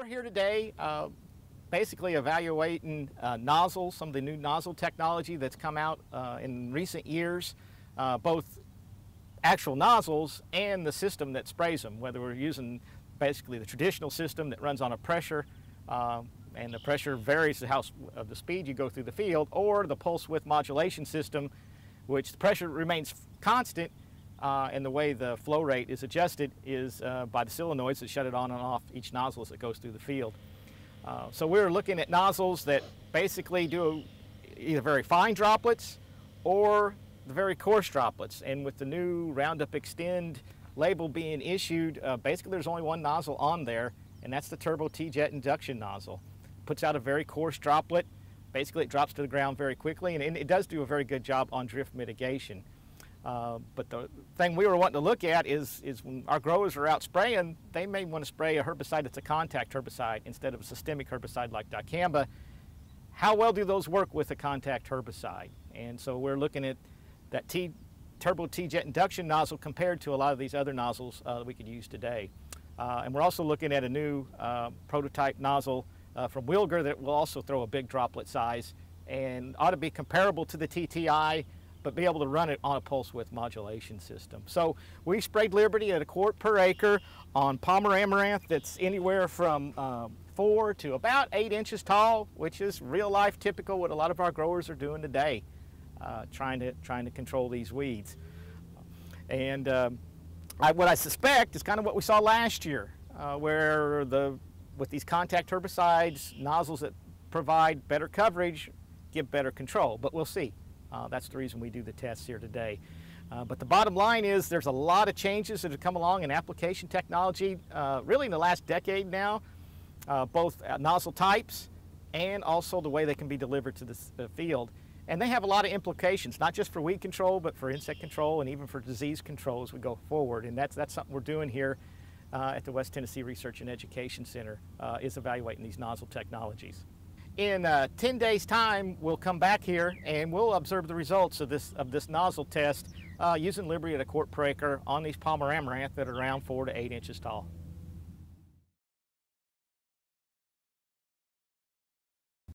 We're here today basically evaluating nozzles, some of the new nozzle technology that's come out in recent years, both actual nozzles and the system that sprays them, whether we're using basically the traditional system that runs on a pressure and the pressure varies the speed you go through the field, or the pulse width modulation system, which the pressure remains constant and the way the flow rate is adjusted is by the solenoids that shut it on and off each nozzle as it goes through the field. So we're looking at nozzles that basically do either very fine droplets or the very coarse droplets. And with the new Roundup Extend label being issued, basically there's only one nozzle on there, and that's the Turbo T-Jet induction nozzle. Puts out a very coarse droplet. Basically it drops to the ground very quickly, and it does do a very good job on drift mitigation. But the thing we were wanting to look at is when our growers are out spraying, they may want to spray a herbicide that's a contact herbicide instead of a systemic herbicide like dicamba. How well do those work with a contact herbicide? And so we're looking at that Turbo T-Jet induction nozzle compared to a lot of these other nozzles that we could use today. And we're also looking at a new prototype nozzle from Wilger that will also throw a big droplet size and ought to be comparable to the TTI, but be able to run it on a pulse width modulation system. So we sprayed Liberty at 1 quart per acre on Palmer amaranth that's anywhere from 4 to about 8 inches tall, which is real life typical what a lot of our growers are doing today, trying to control these weeds. And what I suspect is kind of what we saw last year, where with these contact herbicides, nozzles that provide better coverage give better control, but we'll see. That's the reason we do the tests here today. But the bottom line is there's a lot of changes that have come along in application technology, really in the last decade now, both nozzle types and also the way they can be delivered to the field. And they have a lot of implications, not just for weed control, but for insect control and even for disease control as we go forward. And that's something we're doing here at the West Tennessee Research and Education Center, is evaluating these nozzle technologies. In 10 days' time, we'll come back here and we'll observe the results of this nozzle test using Liberty at 1 quart per acre on these Palmer amaranth that are around 4 to 8 inches tall.